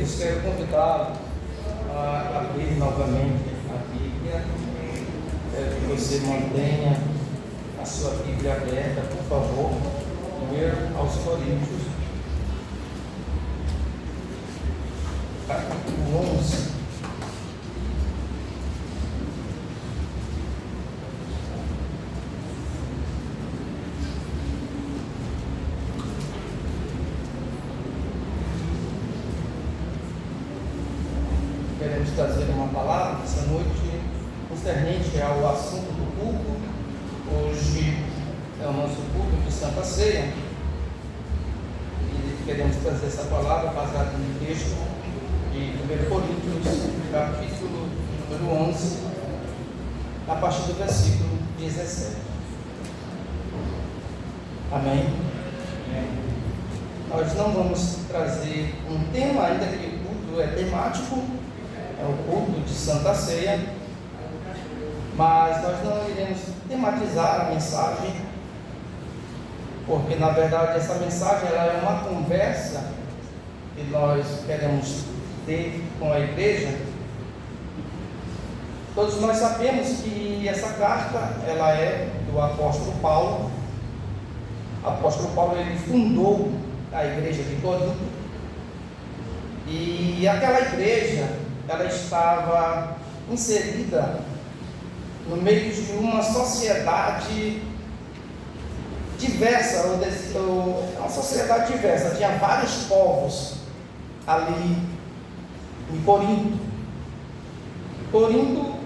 queridos, quero convidá-los a abrir novamente a Bíblia. Quero que você mantenha a sua Bíblia aberta, por favor. Primeiro aos Coríntios, capítulo 11. Queremos trazer uma palavra essa noite concernente ao assunto do culto. Hoje é o nosso culto de Santa Ceia e queremos trazer essa palavra baseada no texto de 1 Coríntios, capítulo número 11, a partir do versículo 17. Amém? Nós não vamos trazer um tema, ainda que o culto é temático, é o culto de Santa Ceia, mas nós não iremos tematizar a mensagem, porque na verdade essa mensagem ela é uma conversa que nós queremos ter com a igreja. Todos nós sabemos que essa carta ela é do apóstolo Paulo. O apóstolo Paulo ele fundou a igreja de Corinto, e aquela igreja ela estava inserida no meio de uma sociedade diversa, uma sociedade diversa. Tinha vários povos ali em Corinto. Corinto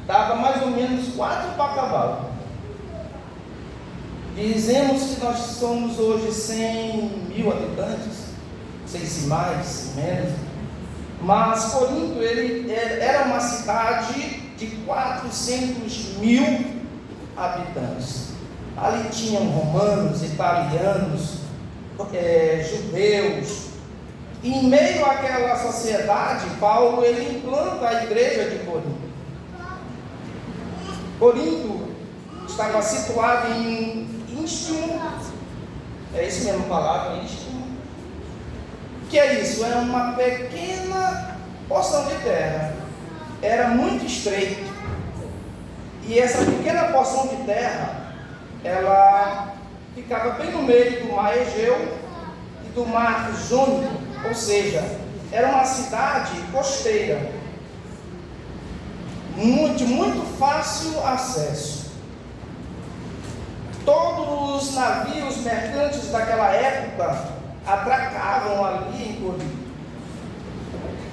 dava mais ou menos 4 para cavalo. Dizemos que nós somos hoje 100.000 habitantes, não sei se mais, se menos. Mas Corinto ele era uma cidade de 400.000 habitantes. Ali tinham romanos, italianos, judeus. E em meio àquela sociedade, Paulo ele implanta a igreja de Corinto. Corinto estava situado em Istmo, é isso mesmo a palavra, Istmo. O que é isso? É uma pequena porção de terra. Era muito estreito. E essa pequena porção de terra, ela ficava bem no meio do mar Egeu e do mar Jônico, ou seja, era uma cidade costeira, muito fácil acesso. Todos os navios mercantes daquela época atracavam ali em Corinto.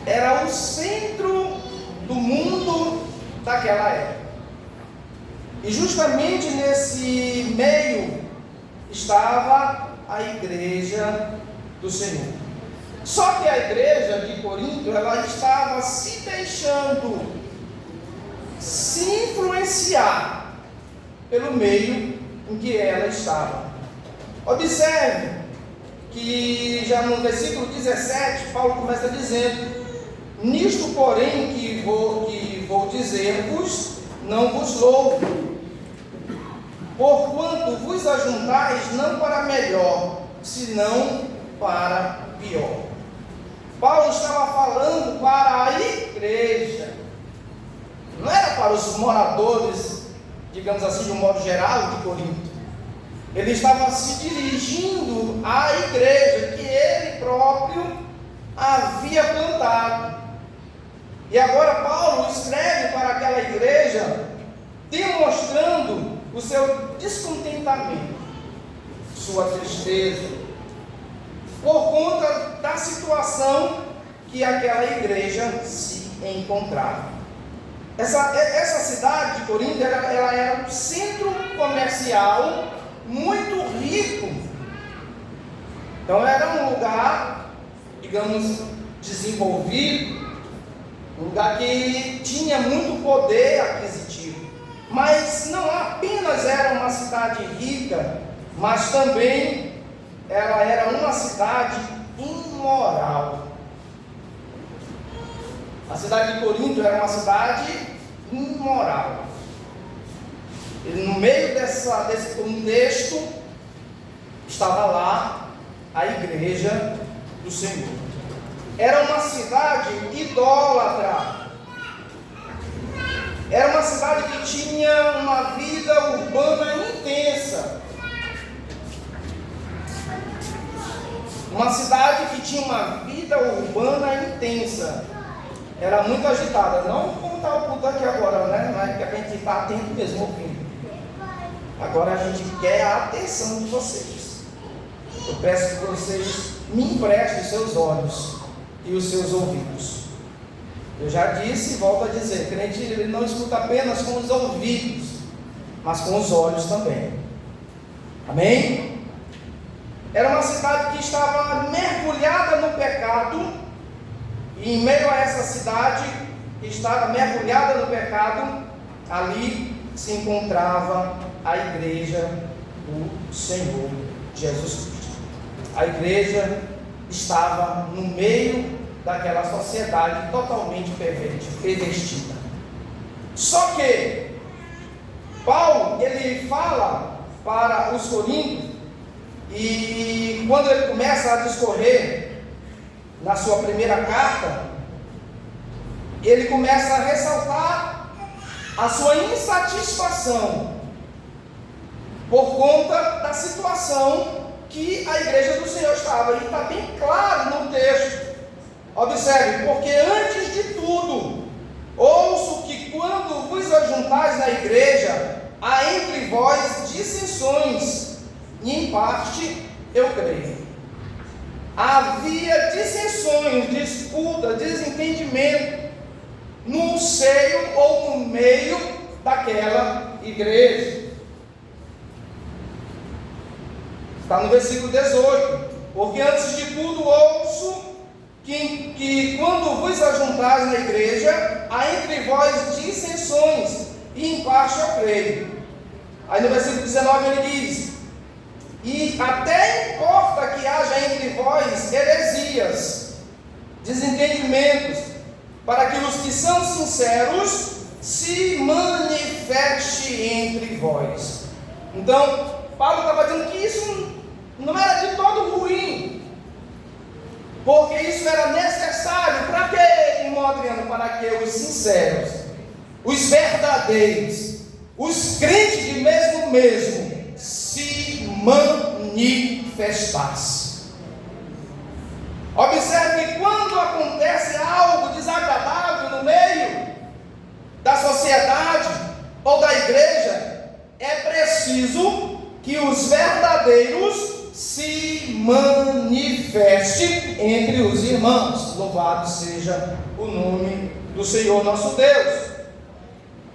Era o centro do mundo daquela época. E justamente nesse meio estava a igreja do Senhor. Só que a igreja de Corinto, ela estava se deixando se influenciar pelo meio em que ela estava. Observe que já no versículo 17, Paulo começa dizendo: nisto, porém, que vou dizer-vos, não vos louvo, porquanto vos ajuntais não para melhor, senão para pior. Paulo estava falando para a igreja, não era para os moradores, digamos assim, de um modo geral, de Corinto. Ele estava se dirigindo à igreja que ele próprio havia plantado. E agora Paulo escreve para aquela igreja, demonstrando o seu descontentamento, sua tristeza, por conta da situação que aquela igreja se encontrava. Essa cidade de Corinto, ela era um centro comercial muito rico. Então era um lugar, digamos, desenvolvido, um lugar que tinha muito poder aquisitivo. Mas não apenas era uma cidade rica, mas também ela era uma cidade imoral. A cidade de Corinto era uma cidade imoral. E no meio desse contexto, estava lá a igreja do Senhor. era uma cidade idólatra. Era uma cidade que tinha uma vida urbana intensa. Uma cidade que tinha uma vida urbana intensa. Era muito agitada. Não como está o culto aqui agora, né? Mas que a gente está atento mesmo ouvindo. Agora a gente quer a atenção de vocês. Eu peço que vocês me emprestem os seus olhos e os seus ouvidos. Eu já disse e volto a dizer, o crente ele não escuta apenas com os ouvidos, mas com os olhos também. Amém? Era uma cidade que estava mergulhada no pecado, e em meio a essa cidade que estava mergulhada no pecado, ali se encontrava a igreja do Senhor Jesus Cristo. A igreja estava no meio daquela sociedade totalmente pervertida. Só que Paulo, ele fala para os coríntios, e quando ele começa a discorrer na sua primeira carta, ele começa a ressaltar a sua insatisfação por conta da situação que a igreja do Senhor estava. E está bem claro no texto. Observe, porque antes de tudo, ouço que quando vos ajuntais na igreja, há entre vós dissensões, e em parte eu creio. Havia dissensões, disputa, desentendimento no seio ou no meio daquela igreja. Está no versículo 18. Porque antes de tudo ouço que quando vos ajuntais na igreja, há entre vós dissensões, e em parte eu creio. Aí no versículo 19 ele diz: e até importa que haja entre vós heresias, desentendimentos, para que os que são sinceros se manifeste entre vós. Então, Paulo estava dizendo que isso não era de todo ruim, porque isso era necessário. Para quê, irmão Adriano? Para que os sinceros, os verdadeiros, os crentes de mesmo se manifestassem. Observe que quando acontece algo desagradável no meio da sociedade ou da igreja, é preciso que os verdadeiros se manifestem entre os irmãos. Louvado seja o nome do Senhor nosso Deus.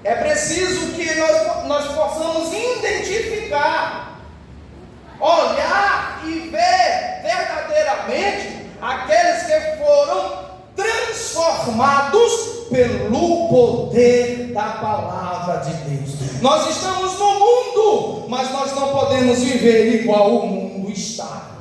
É preciso que nós possamos identificar, olhar e ver verdadeiramente aqueles que foram transformados pelo poder da palavra de Deus. Nós estamos no mundo, mas nós não podemos viver igual o mundo está,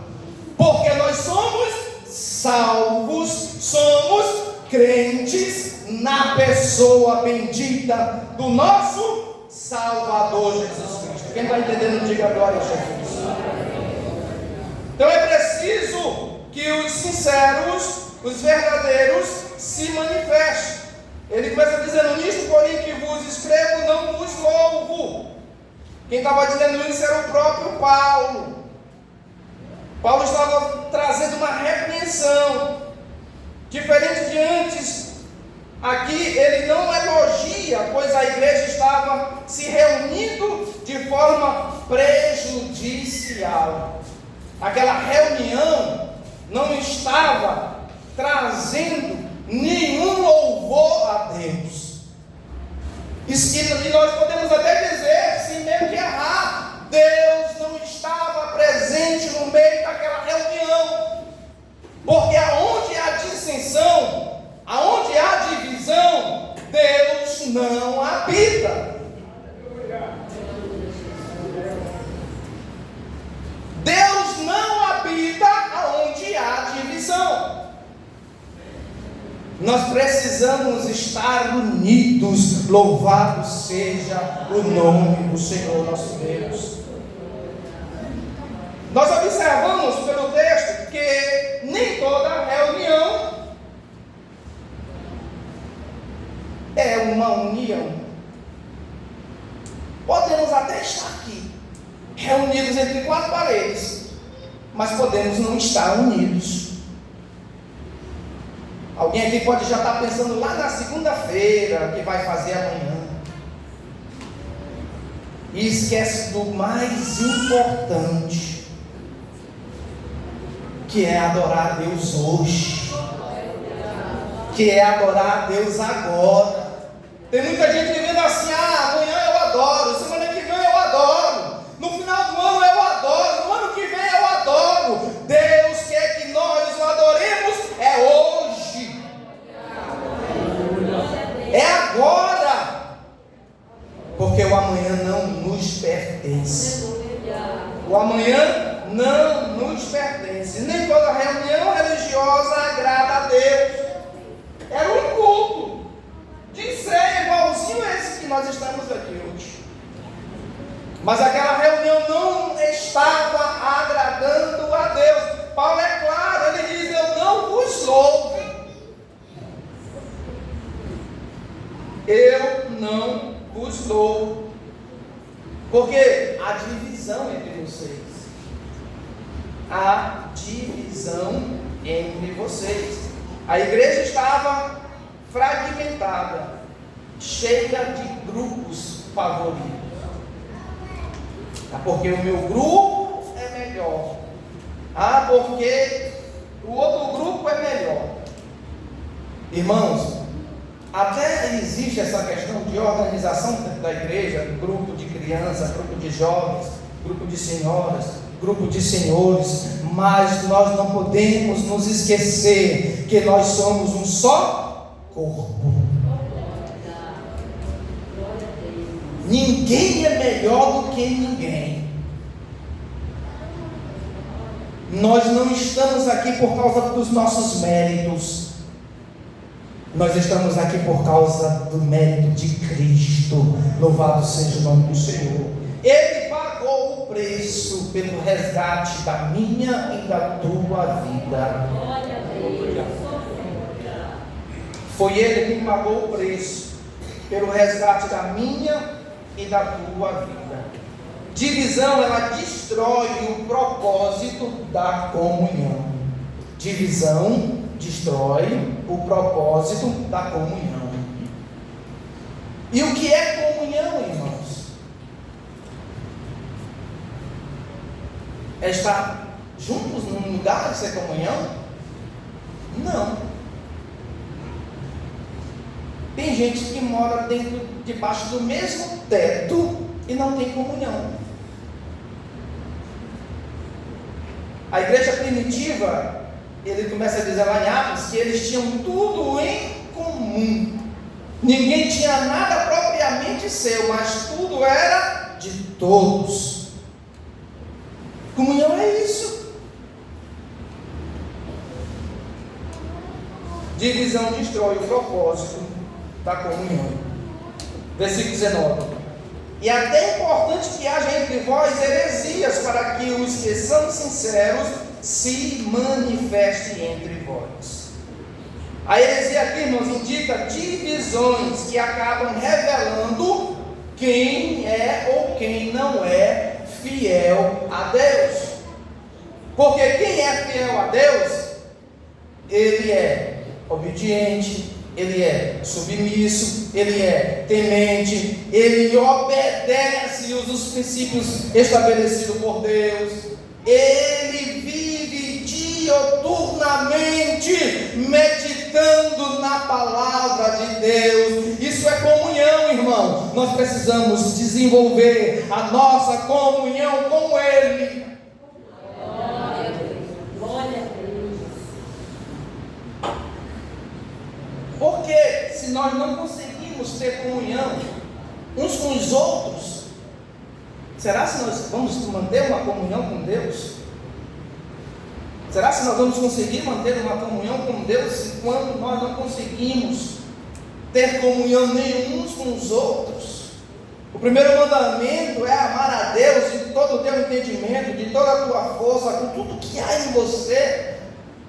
porque nós somos salvos, somos crentes na pessoa bendita do nosso Salvador Jesus Cristo. Quem está entendendo, diga glória a Jesus. Então é preciso que os sinceros, os verdadeiros, se manifestem. Ele começa dizendo: nisto, porém, que vos escrevo, não vos louvo. Quem estava dizendo isso era o próprio Paulo. Paulo estava trazendo uma repreensão. Diferente de antes, aqui ele não elogia, pois a igreja estava se reunindo de forma prejudicial. Aquela reunião não estava trazendo nenhum louvor a Deus. E nós podemos até dizer, sem meio que errar, Deus não estava presente no meio daquela reunião, porque aonde há dissensão, aonde há divisão, Deus não habita. Deus não habita aonde há divisão. Nós precisamos estar unidos. Louvado seja o nome do Senhor nosso Deus. Nós observamos pelo texto que nem toda reunião é uma união. Podemos até estar aqui, reunidos entre quatro paredes, mas podemos não estar unidos. Alguém aqui pode já estar pensando lá na segunda-feira, o que vai fazer amanhã. E esquece do mais importante, que é adorar a Deus hoje, que é adorar a Deus agora. Tem muita gente vivendo assim: amanhã eu adoro, semana que vem eu adoro, no final do ano eu adoro, no ano que vem eu adoro. Deus quer que nós o adoremos hoje, é agora, porque o amanhã não nos pertence. O amanhã não nos pertence. Nem toda reunião religiosa agrada a Deus. Era um culto de ceia igualzinho a esse que nós estamos aqui hoje. Mas aquela reunião não estava agradando a Deus. Paulo é claro, ele diz: eu não vos louvo. Eu não vos louvo. Porque há divisão entre vocês. Há divisão entre vocês. A igreja estava fragmentada, cheia de grupos favoritos. Porque o meu grupo é melhor. Porque o outro grupo é melhor. Irmãos, até existe essa questão de organização dentro da igreja: grupo de crianças, grupo de jovens, grupo de senhoras, grupo de senhores. Mas nós não podemos nos esquecer que nós somos um só corpo. Ninguém é melhor do que ninguém. Nós não estamos aqui por causa dos nossos méritos. Nós estamos aqui por causa do mérito de Cristo. Louvado seja o nome do Senhor. Ele pagou o preço pelo resgate da minha e da tua vida. Foi Ele que pagou o preço pelo resgate da minha e da tua vida. Divisão, ela destrói o propósito da comunhão. Divisão destrói o propósito da comunhão. E o que é comunhão, irmãos? É estar juntos num lugar de ser comunhão? Não. Tem gente que mora debaixo do mesmo teto e não tem comunhão. A igreja primitiva, ele começa a dizer lá em Atos que eles tinham tudo em comum. Ninguém tinha nada propriamente seu, mas tudo era de todos. Comunhão é isso. Divisão destrói o propósito da comunhão. Versículo 19. E até é importante que haja entre vós heresias, para que os que são sinceros se manifestem entre vós. A heresia aqui, irmãos, indica divisões que acabam revelando quem é ou quem não é fiel a Deus. Porque quem é fiel a Deus, ele é obediente, ele é submisso, ele é temente, ele obedece os princípios estabelecidos por Deus, ele vive dioturnamente meditando na palavra de Deus. Isso é comunhão, irmão. Nós precisamos desenvolver a nossa comunhão com Ele. Porque se nós não conseguimos ter comunhão uns com os outros, será que nós vamos manter uma comunhão com Deus? Será que nós vamos conseguir manter uma comunhão com Deus quando nós não conseguimos ter comunhão nenhum uns com os outros? O primeiro mandamento é amar a Deus de todo o teu entendimento, de toda a tua força, com tudo que há em você.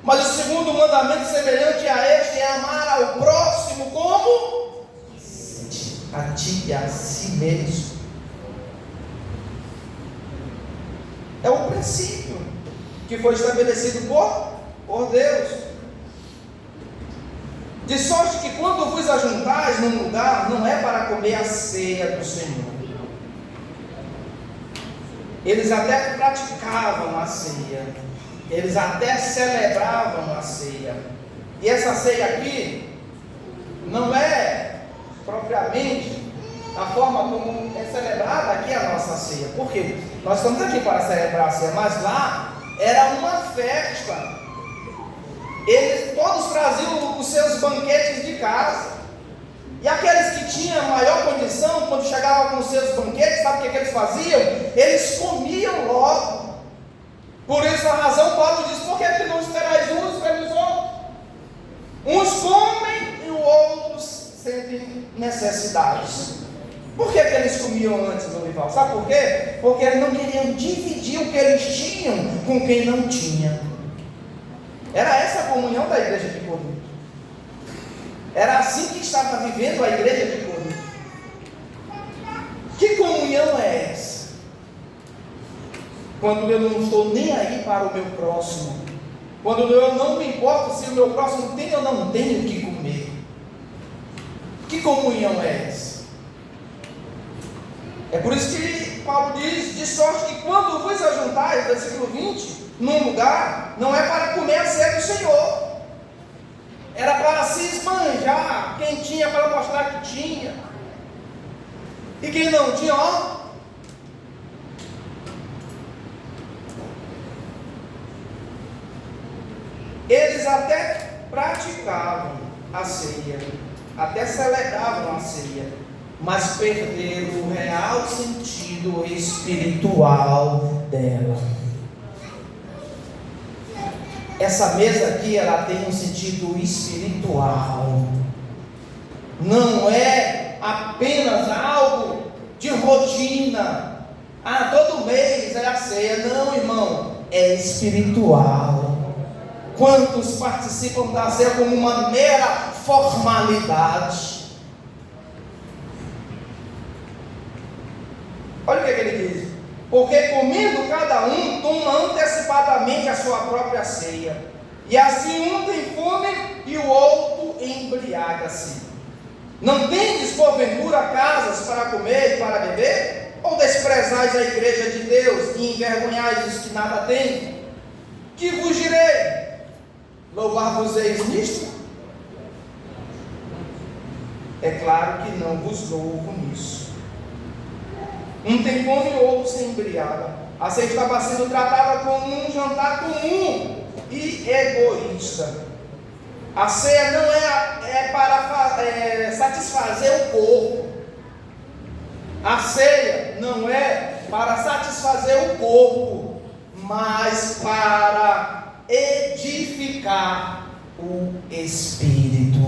Mas o segundo mandamento, semelhante a este, é amar ao próximo como a ti e a si mesmo. É o princípio que foi estabelecido por Deus. De sorte que quando vos ajuntais num lugar, não é para comer a ceia do Senhor. Eles até praticavam a ceia, eles até celebravam a ceia. E essa ceia aqui não é propriamente a forma como é celebrada aqui a nossa ceia. Por quê? Nós estamos aqui para celebrar a ceia, mas lá era uma festa. Eles todos traziam os seus banquetes de casa. E aqueles que tinham maior condição, quando chegavam com os seus banquetes, sabe o que eles faziam? Eles comiam logo. Por essa razão, Paulo diz: por que não esperais uns pelos outros? Uns comem e os outros sentem necessidades. Por que eles comiam antes do rival? Sabe por quê? Porque eles não queriam dividir o que eles tinham com quem não tinha. Era essa a comunhão da igreja de Corinto. Era assim que estava vivendo a igreja de Corinto. Que comunhão é essa? Quando eu não estou nem aí para o meu próximo. Quando eu não me importo se o meu próximo tem ou não tem o que comer. Que comunhão é essa? É por isso que Paulo diz: de sorte que quando vos ajuntais, versículo 20, num lugar, não é para comer a ceia do Senhor. Era para se esbanjar. Quem tinha para mostrar que tinha. E quem não tinha, ó. Eles até praticavam a ceia, até celebravam a ceia, mas perderam o real sentido espiritual dela. Essa mesa aqui, ela tem um sentido espiritual. Não é apenas algo de rotina. Todo mês é a ceia. Não, irmão, é espiritual. Quantos participam da ceia como uma mera formalidade? Olha o que ele diz: porque comendo cada um, toma antecipadamente a sua própria ceia, e assim um tem fome e o outro embriaga-se. Não tendes porventura casas para comer e para beber? Ou desprezais a igreja de Deus e envergonhais os que nada têm? Que vos direi? Louvar-vos-eis nisto? É claro que não vos louvo nisso. Um tem fome e o outro se embriaga. A ceia estava sendo tratada como um jantar comum e egoísta. A ceia não é para satisfazer o corpo. A ceia não é para satisfazer o corpo, mas para edificar o espírito.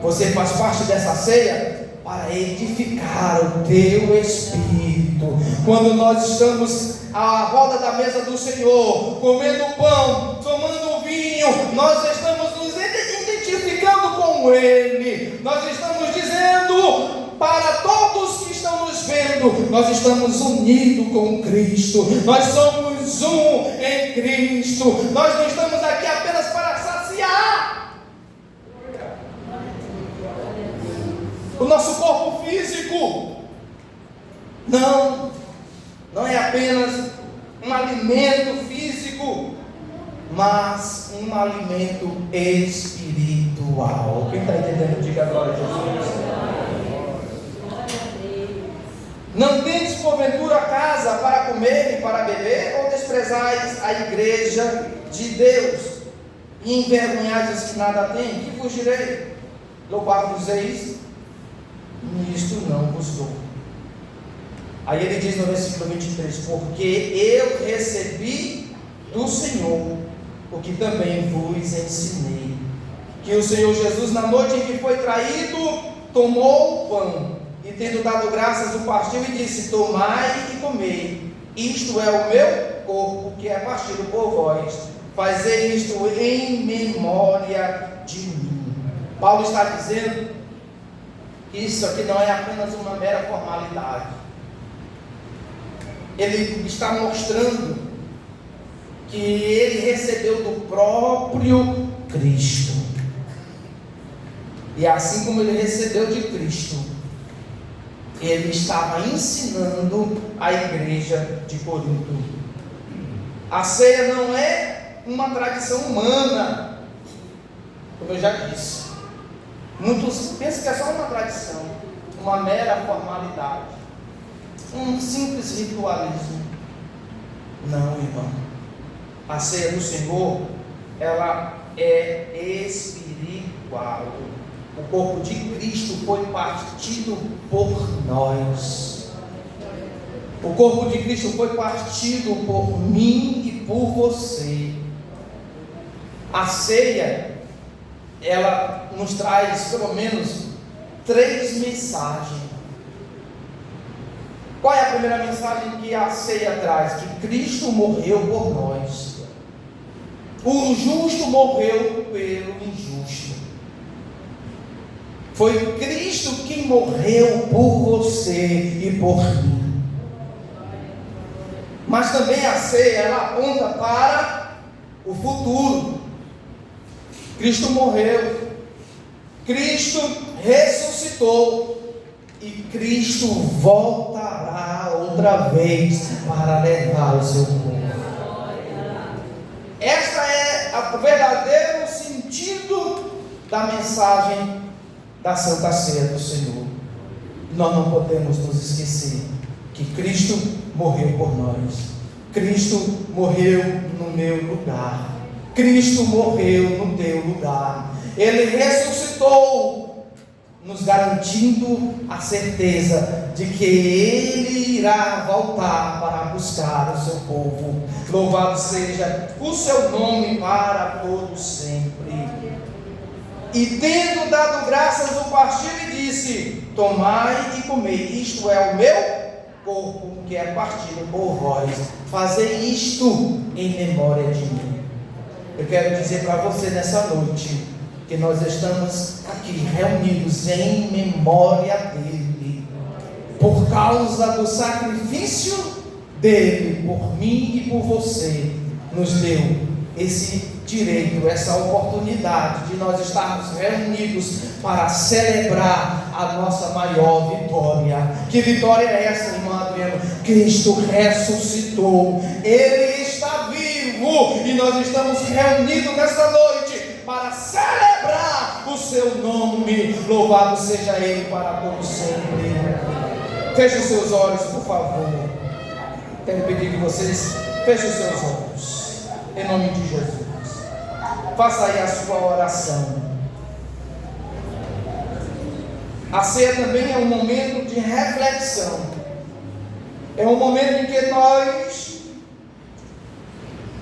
Você faz parte dessa ceia para edificar o teu espírito. Quando nós estamos à roda da mesa do Senhor, comendo pão, tomando vinho, nós estamos nos identificando com Ele. Nós estamos dizendo para todos que estão nos vendo: nós estamos unidos com Cristo, nós somos um em Cristo. Nós não estamos aqui apenas para saciar o nosso corpo físico. Não é apenas um alimento físico, mas um alimento espiritual. Quem está entendendo, diga agora, Jesus. Não tendes porventura casa para comer e para beber? Ou desprezais a igreja de Deus e envergonhais os que nada têm? Que vos direi? Louvar-vos-eis nisto não vos louvo. Aí ele diz no versículo 23: porque eu recebi do Senhor o que também vos ensinei, que o Senhor Jesus, na noite em que foi traído, tomou o pão e, tendo dado graças, o partiu e disse: tomai e comei, isto é o meu corpo, que é partido por vós, fazei isto em memória de mim. Paulo está dizendo que isso aqui não é apenas uma mera formalidade. Ele está mostrando que ele recebeu do próprio Cristo. E assim como ele recebeu de Cristo, ele estava ensinando a igreja de Corinto. A ceia não é uma tradição humana, como eu já disse. Muitos pensam que é só uma tradição, uma mera formalidade, um simples ritualismo. Não, irmão. A ceia do Senhor, ela é espiritual. O corpo de Cristo foi partido por nós. O corpo de Cristo foi partido por mim e por você. A ceia, ela nos traz pelo menos 3 mensagens. Qual é a primeira mensagem que a ceia traz? Que Cristo morreu por nós. O justo morreu pelo injusto. Foi Cristo quem morreu por você e por mim. Mas também a ceia, ela aponta para o futuro. Cristo morreu, Cristo ressuscitou e Cristo voltará outra vez para levar o seu povo. Esta é o verdadeiro sentido da mensagem da Santa Ceia do Senhor. Nós não podemos nos esquecer que Cristo morreu por nós. Cristo morreu no meu lugar. Cristo morreu no teu lugar. Ele ressuscitou, nos garantindo a certeza de que Ele irá voltar para buscar o seu povo. Louvado seja o seu nome para todos sempre. E tendo dado graças, o partiu e disse: tomai e comei, isto é o meu corpo, que é partido por vós. Fazei isto em memória de mim. Eu quero dizer para você nessa noite que nós estamos aqui reunidos em memória dele, por causa do sacrifício dele por mim e por você. Nos deu esse direito, essa oportunidade de nós estarmos reunidos para celebrar a nossa maior vitória. Que vitória é essa, irmã Adriana? Cristo ressuscitou, Ele está vivo e nós estamos reunidos nesta noite para celebrar o seu nome. Louvado seja Ele para todos sempre. Feche os seus olhos, por favor. Quero pedir que vocês fechem os seus olhos, em nome de Jesus. Faça aí a sua oração. A ceia também é um momento de reflexão. É um momento em que nós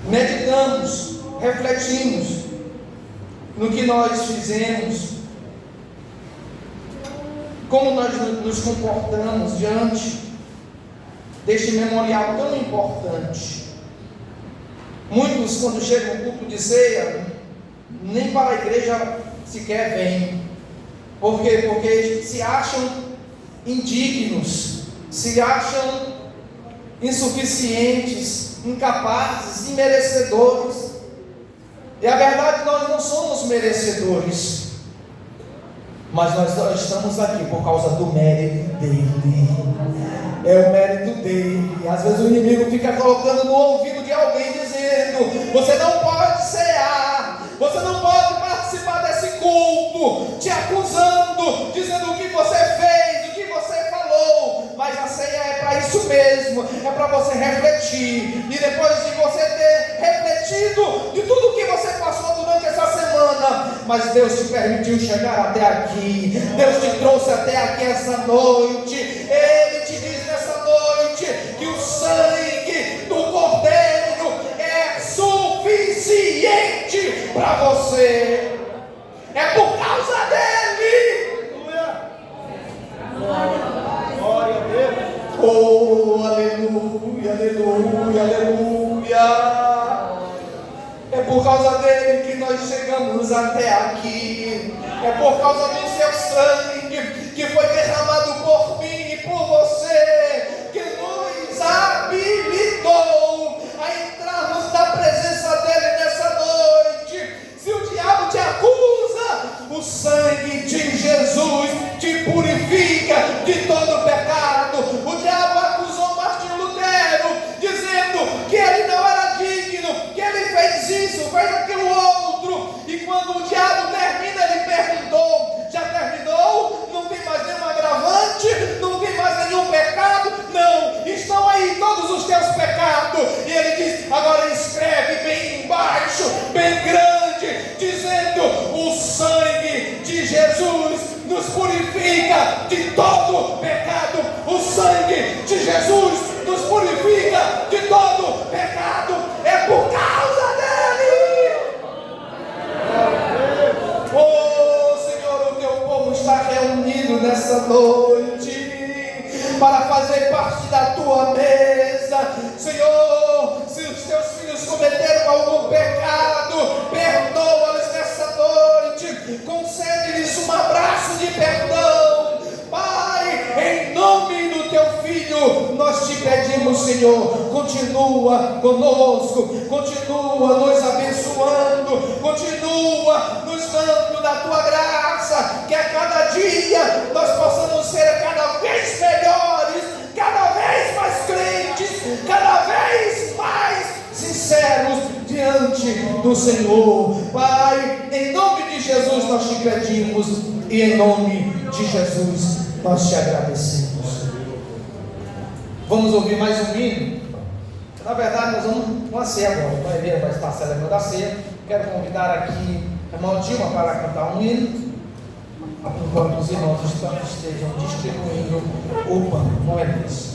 meditamos, refletimos no que nós fizemos, como nós nos comportamos diante deste memorial tão importante. Muitos, quando chegam no culto de ceia, nem para a igreja sequer vêm. Por quê? Porque se acham indignos, se acham insuficientes, incapazes, imerecedores. E a verdade, nós não somos merecedores, mas nós estamos aqui por causa do mérito dele. É o mérito dele. Às vezes o inimigo fica colocando no ouvido de alguém, dizendo: você não pode cear, você não pode participar desse culto, te acusando, dizendo o que você fez, o que você falou. Mas a ceia é para isso mesmo, é para você refletir, e depois de você ter refletido de tudo que você passou durante essa semana, mas Deus te permitiu chegar até aqui, Deus te trouxe até aqui essa noite. Ele te diz nessa noite que o sangue do Cordeiro é suficiente para você. É por causa dele. Glória a Deus. Oh, aleluia, aleluia, aleluia. É por causa dele que nós chegamos até aqui. É por causa do seu sangue que foi derramado por mim e por você, que nos habilitou a entrarmos na presença dele nessa noite. Se o diabo te acusa, o sangue de Jesus te purifica de todo pecado. O diabo acusou Martinho Lutero, dizendo que ele não era digno, que ele fez isso, fez aquilo outro. E quando o diabo termina, ele perguntou: já terminou? Não tem mais nenhum agravante? Não tem mais nenhum pecado? Não, estão aí todos os teus pecados. E ele diz: agora escreve bem embaixo, bem grande, dizendo: o sangue de Jesus nos purifica de todo pecado. O sangue de Jesus nos purifica de todo pecado. É por causa dele. Oh Senhor, o teu povo está reunido nessa noite para fazer parte da tua mesa. Senhor, se os teus filhos cometeram algum pecado, perdoa-lhes nessa noite, concede-lhes um abraço de perdão. Pai, em nome do teu Filho, nós te pedimos, Senhor, continua conosco, continua nos abençoando, continua nos dando da tua graça, que a cada dia nós possamos ser cada vez melhores, cada vez mais crentes, cada vez mais sinceros diante do Senhor. Pai, em nome de Jesus nós te pedimos, e em nome de Jesus nós te agradecemos. Vamos ouvir mais um hino. Na verdade nós vamos com a ceia agora. Vai ver, vai estar celebrando a ceia. Quero convidar aqui a irmã Dilma para cantar um hino, enquanto os irmãos estejam distribuindo o pão. Não é isso?